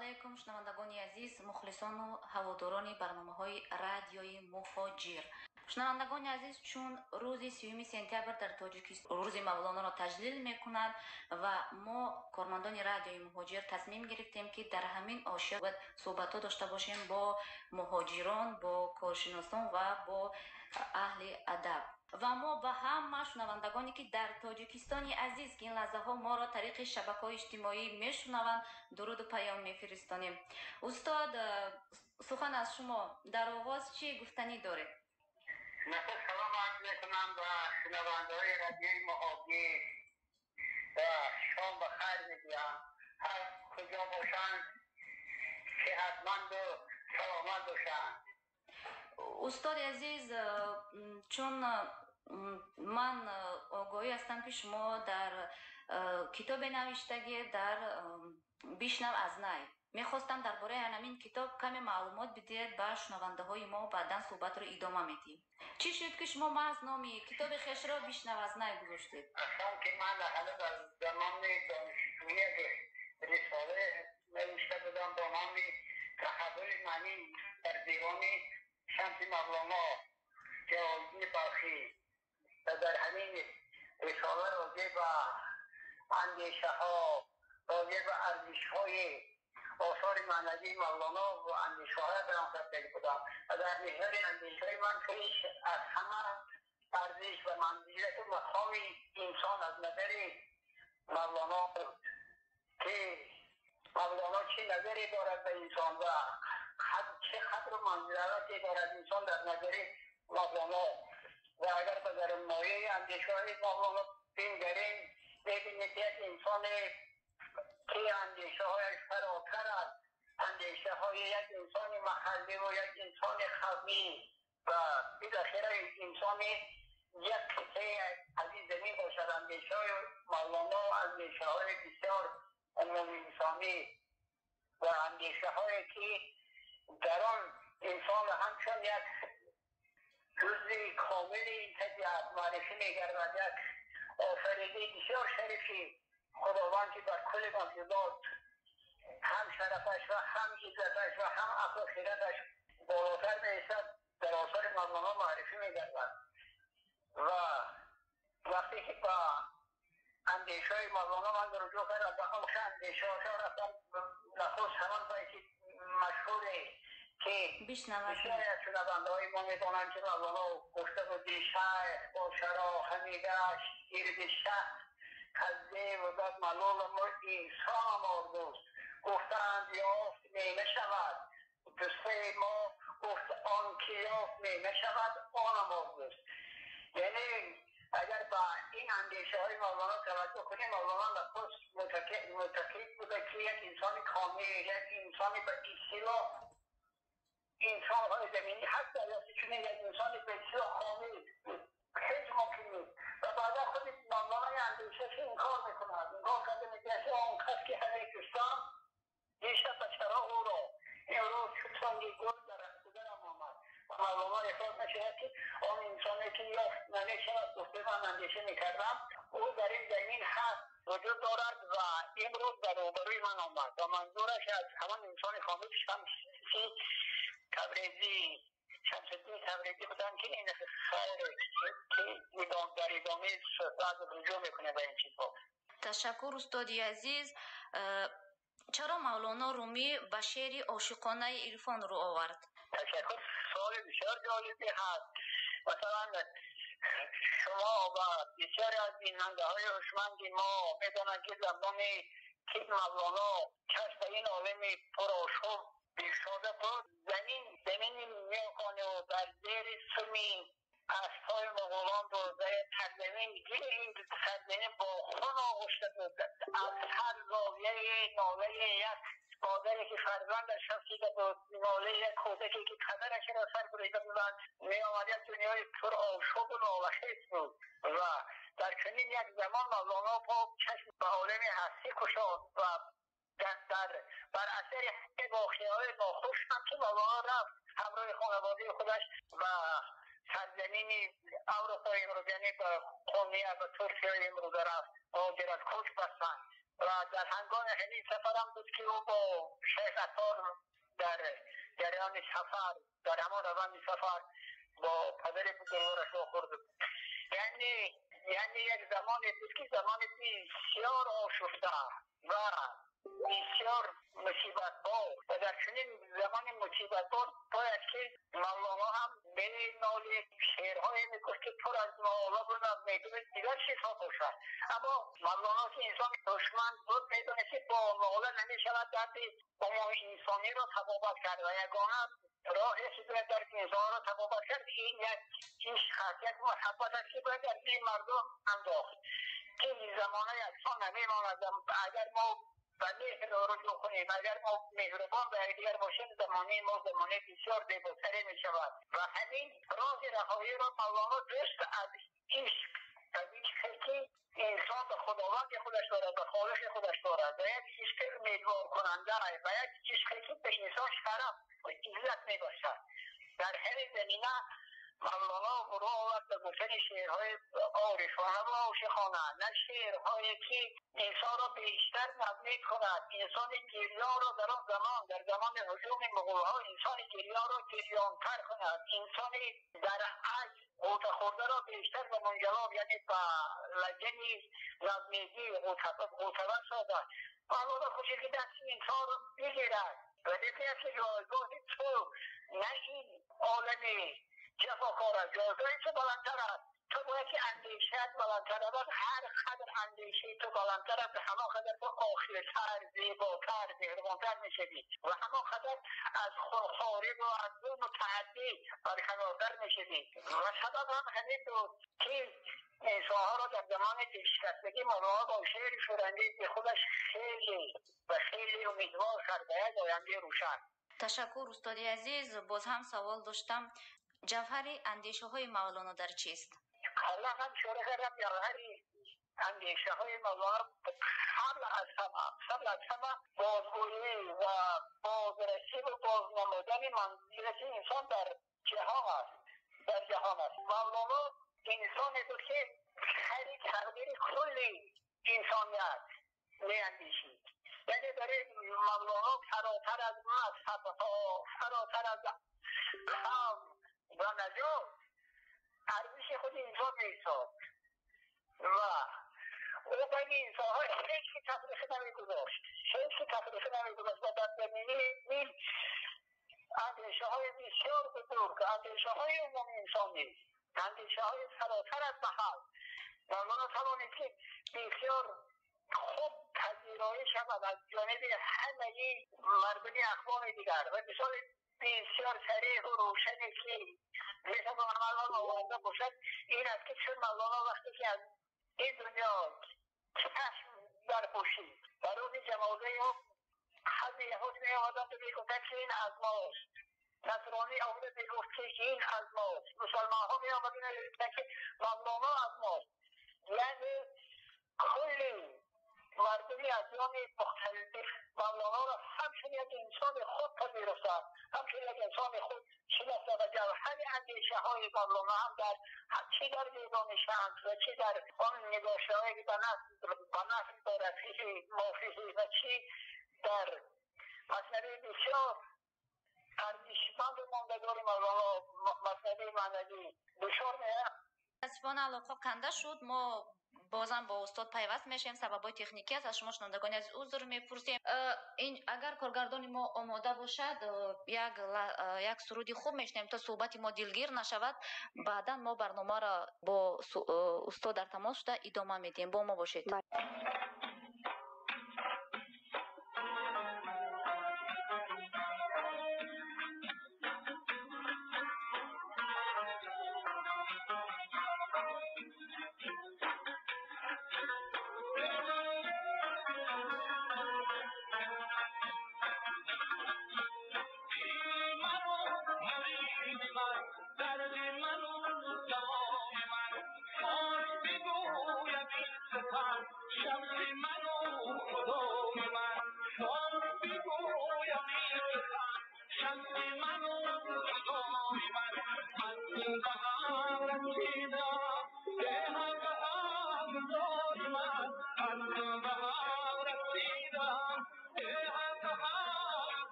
алайкум шунавандагони азиз, мухлисону ҳаводорони барномаҳои радиои муҳоҷир. шунавандагони азиз, чун рӯзи 3 сентябр дар Тоҷикистон рӯзи Мавлоноро таҷлил мекунад ва мо кормандони радиои муҳоҷир тасмим гирифтем ки дар ҳамин ошия бояд суҳбатҳо дошта бошем бо муҳоҷирон, бо коршиносон ва бо аҳли адаб. ва мо ба ҳама шунавандагоне ки дар Тоҷикистони азиз ки ин лаҳзаҳо моро тариқи шабакаҳои иҷтимоӣ мешунаванд, дуруду паём мефиристонем. устод, сухан аз шумо. дар оғоз чӣ гуфтанӣ доред? نفس سلام عرض میکنم و شنونده های رادیوی مهاجر و شام بخیر میگویم، هر کجا باشند صحتمند و سلامت باشند. استاد عزیز، چون من آگاهی هستم که شما در کتاب نوشتگی در بیشنو از نی میخواستم درباره همین کتاب کمی معلومات بدید با شنونده های ما و بعدا صحبت رو ادامه میدیم. چی شد که شما محض نامی کتاب خویش را بیشنو از نی گذاشتید؟ اصلا که من حالا در زمان دانشجویی رساله نوشته بودم با نام تحول معنی در دیوان شمس مولونا جلال‌الدین بلخی و در همین رساله راجع به اندیشه ها، راجع به ارزش های آثار معنوی مولانا و اندیشه های برام تبدیل بودم و در محور اندیشه های من خیلی از همه ارزش و منزلت و مقام انسان از نظر مولانا بود که مولانا چه نظری دارد به انسان و چه قدر و منزلتی دارد انسان در نظر مولانا و اگر به در مایه اندیشه های مولانا بنگریم ببینید یک انسان که اندیشه هایش فراتر از اندیشه های یک انسان محلی و یک انسان قومی و بالاخره انسان یک کسی از این زمین باشد. اندیشه های مولانا اندیشه های بسیار عمومی انسانی و اندیشه هایی که در آن انسان همچون یک جزء کامل این طبیعت معرفی می‌گردد، یک آفریده بسیار شریفی خداوند که بر کل موجودات هم شرفش و هم عزتش و هم عقل و خیرتش بالاتر می‌ایستد در آثار مولانا معرفی می‌گردد و وقتی که با اندیشه های مولانا من رجوع کردم به آن اندیشه ها رفتم نخست همان باید مشهوره که بسیاری از شنونده های ما میدانند که مولانا گفته بود شیخ با شرا همی گشت گرد شهر خزه و داد ملال مرد انسان آردوست گفتند یافت می نشود دوسته ما گفت آن که یافت می نشود آنم آردوست. یعنی اگر با این اندیشه های مولانا توجه کنیم، مولانا نخست متکید بوده که یک انسان کامل، یک انسان به اصطلاح انسان های زمینی حتی چون یک انسان به اصطلاح کامل هیچ ممکن نیست و بعدا خود مولانا اندیشهش انکار میکند، انکار کرده میگه آن کس که همه کشتم دیشب بچرا او را این روز شد سنگی گل در اختیارم آمد و مولانا احساس نشود که آن انسانی که یافت نمیشود گفته من اندیشه میکردم او در این زمین هست وجود دارد و امروز در روبروی من آمد و منظورش از همان انسان کامل شمسی تبریزی شمس‌الدین تبریزی بودن که این خیر که در ادامه صحبت رجوع میکنه به این چیزها. تشکر استادی عزیز. چرا مولانا رومی به شعر عاشقانه عرفان رو آورد؟ تشکر. سوال بسیار جالبی هست. مثلا شما و بسیاری از بیننده های هوشمند ما میدانند که زمانی که مولانا کشف این عالم پرآشوب بیشاده بود زمین میکنه و در زیر سمی اسبهای مغولان رو در سرزمین گیر این سرزمین با خون آغشته بود. از هر زاویه ناله یک مادری که فرزندش شفیده بود، ناله یک کودکی که پدرش را سر بریده بودند می آمد یک دنیای پر آشوب و نالخیز بود و در چنین یک زمان مولانا با چشم به عالم هستی کشاد و بر اثر واقعه‌های ناخوش هم که مولانا رفت همراه خانواده خودش و سرزمین اروپا امروز یعنی به قومیه و ترکیه امروز رفت مهاجرت کوچ بستند و در هنگام همین سفرم بود که او با شیخ عطار در جریان سفر در همان روند سفر با پدر بزرگوارش واخورده بود. یعنی یک زمانی بود که زمان بسیار آشفته و بسیار مصیبت بار و در چنین زمان مصیبت بار باید که مولانا هم به نال شعرهای میگفت که پر از ناله بود و میدونه دیگر چیزها باشد. اما مولانا که انسان دشمن بود میدونه که با ناله نمیشود درد عموم انسانی را تبابت کرد و یگانه راهی که باید در انسان را تبابت کرد این یک عشق است، یک محبت است که باید در این مردم انداخت که این زمانه یکسان نمیماند. اگر ما و مهر را رجوع کنیم، اگر ما مهربان به یکدیگر باشیم، زمانه ما زمانه بسیار زیباتری می شود و همین راه رهایی را مولانا درست از عشق که انسان به خداوند خودش دارد، به خالق خودش دارد و یک عشق امیدوار کننده و یک عشق که به انسان شرف و عزت می باشد. در همین زمینه مولانا برو آورد به گفتن شعرهای عارفانه و عاشقانه، نه شعرهایی که انسان را بیشتر نزدیک کند، انسان گریان را در آن زمان در زمان هجوم مغول‌ها انسان گریان را گریان‌تر کند، انسان در عجز غوطه خورده را بیشتر به منجلاب یعنی به لجن نظمیگی غوطه سازد. مولانا کوشید که دست انسان را بگیرد و دیگر که جایگاه تو نه این عالم جفاکار است، جایگاه تو بلندتر است. تو باید که اندیشت بلندتر است، هر قدر اندیشه تو بلندتر است همان قدر تو آخرتر، زیباتر، مهربانتر میشوی و همان قدر از خارج و از ظلم و تعدی برکنارتر میشوی. و سبب هم همین بود که انسانها را در زمان دلشکستگی مولانا با شعر شورانگیز خودش خیلی و خیلی امیدوار کرد به یک آینده روشن. تشکر استاد عزیز. باز هم سوال داشتم، جوهر اندیشه های مولانا در چیست؟ حالا هم شروع کردم جوهر اندیشه های مولانا قبل از همه بازگویی و بازرسی و بازنمودن منزلت انسان در جهان است. مولانا انسانی بود که خیلی تغییر کلی انسانیت میاندیشید. یعنی برای مولانا فراتر از مذهب ها، فراتر از قوم و نجات ارزش خود انسان می‌ساخت و او بین انسان‌ها هیچ تفریق نمی‌گذاشت و در زمینه این اندیشه‌های بسیار بزرگ، اندیشه‌های عمومی انسانی، اندیشه‌های فراتر از محل مولانا توانید که بسیار خوب پذیرایی شود از جانب همه مردم اقوام دیگر و مثال بسیار صریح و روشنی که مثل مولانا آورده باشد این است که چون مولانا وقتی که از این دنیا چشم برپوشید و روز جنازه او حضر یهود می آمدند و میگفتند که این از ماست، نصرانی آمده میگفت که این از ماست، مسلمان ها می آمدند و میگفتند که مولانا از ماست. یعنی کلی مردمی ادیان مختلف مولانا را همچون یک انسان خود پذیرفتند، همچون یک انسان خود شناختند و جوهر اندیشه های مولانا هم در چه در دیوان شمس و چه در آن نگاشته‌هایی که به نحو دارد مافیزی و چه در مثنوی بسیار ارزشمند و ماندگار مولانا مثنوی معنوی بسیار متاسفانه علاقه کنده شد. ما بازم با استاد پیوست میشیم. سببای تکنیکی است. از شما شنوندگان از عذر میپرسیم. این اگر کارگردان ما آماده باشد یک سرودی خوب میشنیم تا صحبت ما دلگیر نشود. بعدا ما برنامه را با استاد در تماس شده ادامه میدیم. با ما باشید. شمس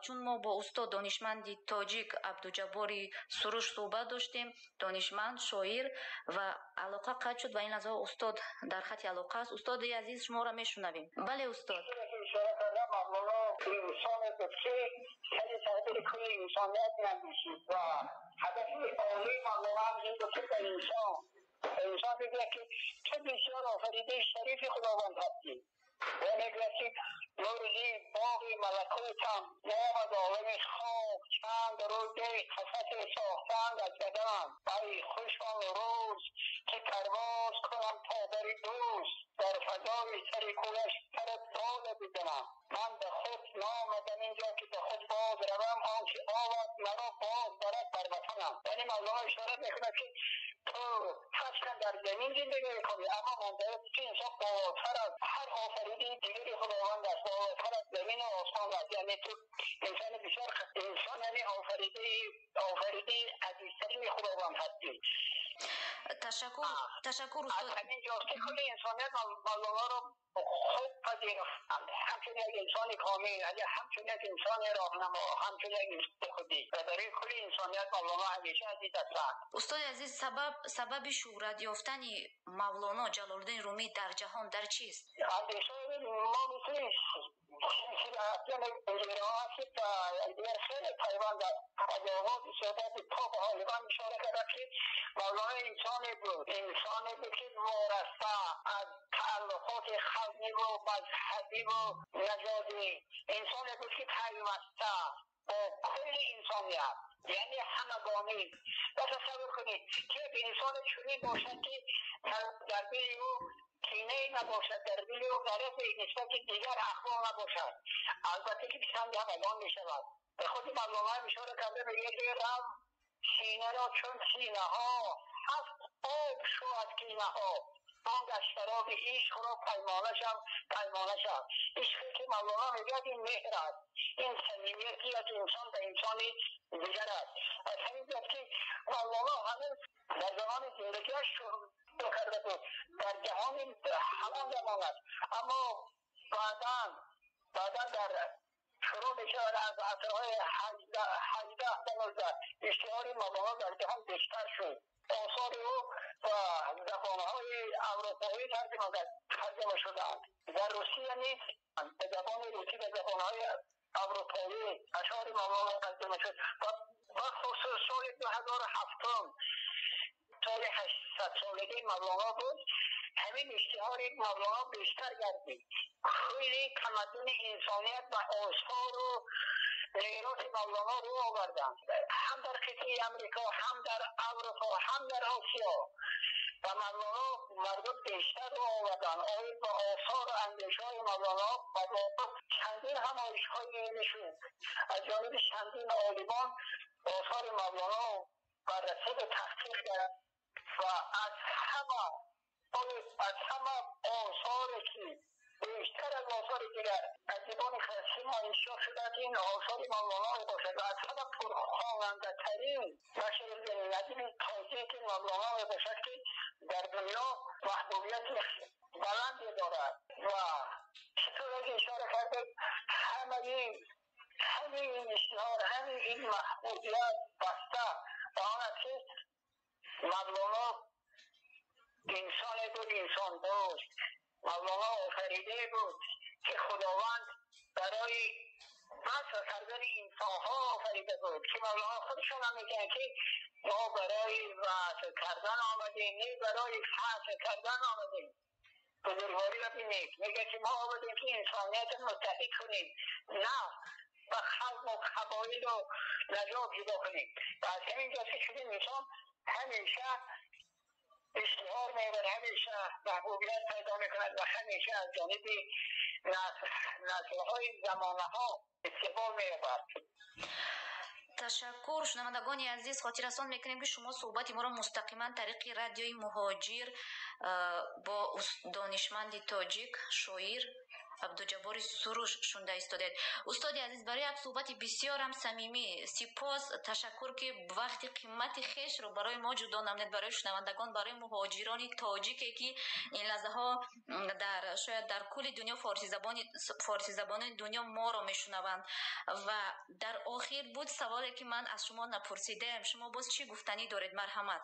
چون ما با استاد دانشمندی تاجیک عبدوجببори سروش صحبت داشتیم، دانشمند، شاعر و علاقه قطع شد و این لحظه استاد در خط علاقه است. استاد عزیز شما را میشنویم. بله استاد. مولونا انسان بسیار خیلی تحبیل کل انسانیت نمیشید و هدف عالی مولونا این بود که انسان بگه که تو بسیار آفریده شریف خداوند هستی و نگرسید روزی باقی ملکوتم نامد عالم خواب چند روز دی قفص ساختند از بدن ای خوشان روز که پرواز کنم تا بر دوست در فضای سر کویش سر بال بزنم. من به خود نامدم اینجا که به خود باز روم، آنچه آمد مرا باز برد بر وطنم. یعنی مولانا اشاره میکنه که تو هرچند در زمین زندگی میکنی اما منظره که انسان بالاتر از هر آفریدی دیگری خداوند است، بالاتر از زمین و آسمان است. یعنی تو انسان بسیار انسان، یعنی آفریده عزیزترین خداوند هستی. تشکر استاد. از همین جاست که کل انسانیت مولانا رو خوب پذیرفتند، همچون یک انسان کامل، همچون یک انسان راهنما، همچون یک انسان خودی، و برای کل انسانیت مولانا همیشه عزیز هستند. استاد عزیز، سبب شهرت یافتن مولانا جلالالدین رومی در جهان در چیست؟ اندیشه ما میتونیم اصلا انجیره ها هست که دیگر خیلی پیوند است. از آغاز صحبت تا به حالوان اشاره کرده که مولانا انسانی بود که وارسته از تعلقات خلقی و مذهبی و نژادی، انسانی بود که پیوسته با کل انسانیت، یعنی همگانی. و تصور کنید که به انسان چنین باشد که در دل او کینه نباشد، در دل او غرض نسبت دیگر اخلاق نباشد، البته که چند همگان می شود. به خود مولانا اشاره کرده میگه که رب سینه را چون سینه ها هفت آب شود کینه ها، آنگه شراب عشق را پیمانه شد. عشقی که مولانا میگه این مهر است، این صمیمیتی از انسان به انسان دیگر است. از همین جاست که مولانا هنوز در زمان زندگیش شروع کرده بود در جهان همان زمان است، اما بعدا در شروع میشود از عصرهای 18 اشتهار مولانا در جهان بیشتر شد. آثار او و زبانهای اروپایی ترجمه شدند. در روسیه نیز به زبان روسی و زبانهای اروپایی اشعار مولانا ترجمه شد. و خصوص سال 2007 سال 800 سالگی مولانا بود، همین اشتهار مولانا بیشتر گردید. خیلی تمدن انسانیت و آثار و میراث مولانا رو آوردند، هم در قطعه امریکا، هم در اروپا، هم در آسیا. و مولانا مردم بیشتر رو آوردند. آید با آثار و اندیشه های مولانا و چندین همایش‌های علمی شد از جانب چندین عالمان. آثار مولانا بررسی و تحقیق کرد و از همه آثاری که بیشتر از آثار دیگر از زبان فارسی ما انشا شده که این آثار مولانا باشد و از همه پرخواننده ترین نشر ندیم توضیح که مولانا باشد که در دنیا محبوبیت بلندی دارد. و چطور از اشاره کرده همه این اشتهار، همه این محبوبیت بسته و آن است که مولانا انسان بود، انسان دوست. مولانا آفریده بود که خداوند برای بس کردن انسانها آفریده بود، که مولانا خودشون هم میگن که ما برای وصل کردن آمدیم، نه برای فصل کردن آمدیم. بزرگواری را بینید، میگه که ما آمدیم که انسانیت متحد کنیم، نه و خلق و قبایل و نژاد جدا کنیم. و از همین جاست که شده انسان همیشه اشتهار میبرد، همیشه محبوبیت پیدا میکند و همیشه از جانب نسل‌های زمانه‌ها استقبال می‌یابد. تشکر. شنوندگان عزیز، خاطررسان میکنیم که شما صحبت ما را مستقیما طریق رادیوی مهاجر با دانشمند تاجیک شویر عبدوجببori سروش شنده ایستادید. استاد عزیز، برای یک صحبت بسیار هم صمیمی سپاس، تشکر که وقت قیمت خویش رو برای ما جدا نمودید، برای شنوندگان، برای مهاجران تاجیکی که این لحظه ها شاید در کل دنیا فارسی زبان دنیا ما را میشنوند. و در آخر بود سوالی که من از شما نپرسیدم، شما باز چی گفتنی دارید؟ مرحمت.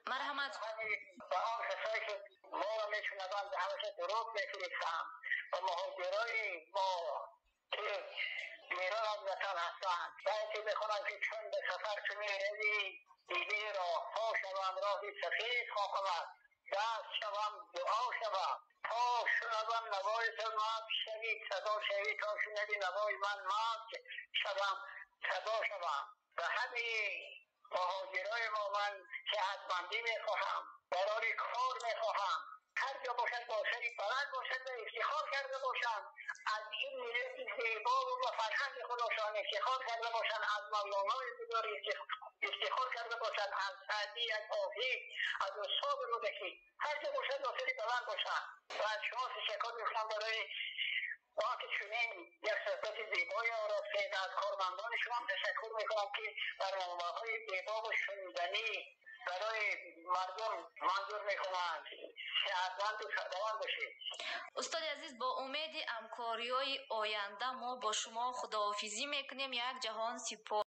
مرحمت. به آن کسایی که ما را میشنوند همیشه درود میفرستم و مهاجرای ما که بیرون از وطن هستند باید میخونم که چون به سفر تو میروی دیده راهها شوم، راهی سفید خواهم، دست شوم دعا شوم، تا شنوم نوای تو مد شوی صدا شوی، تا شنوی نوای من مد شوم صدا شوم. و همین مهاجرای ما من صحتمندی میخواهم، برای کار میخواهم، هر جا باشد باشد بلند باشد و افتخار کرده باشند، از این ملت زیبا و فرهنگ خودشان افتخار کرده باشند، از مولانای بزرگ افتخار کرده باشند، از سعدی، از آفی، از استاد رودکی، هر جا باشد باشد بلند باشند. و از شما تشکر میکنم برای وقتی چنین یک صحبت زیبای آراسته، از کارمندان شما تشکر میکنم که برنامه‌های زیبا و شنیدنی برای مردم منظور میکنند. صحتمند و سربلند باشید. استاد عزیز، با امید همکاری‌های آینده ما با شما خداحافظی میکنیم. یک جهان سپاس.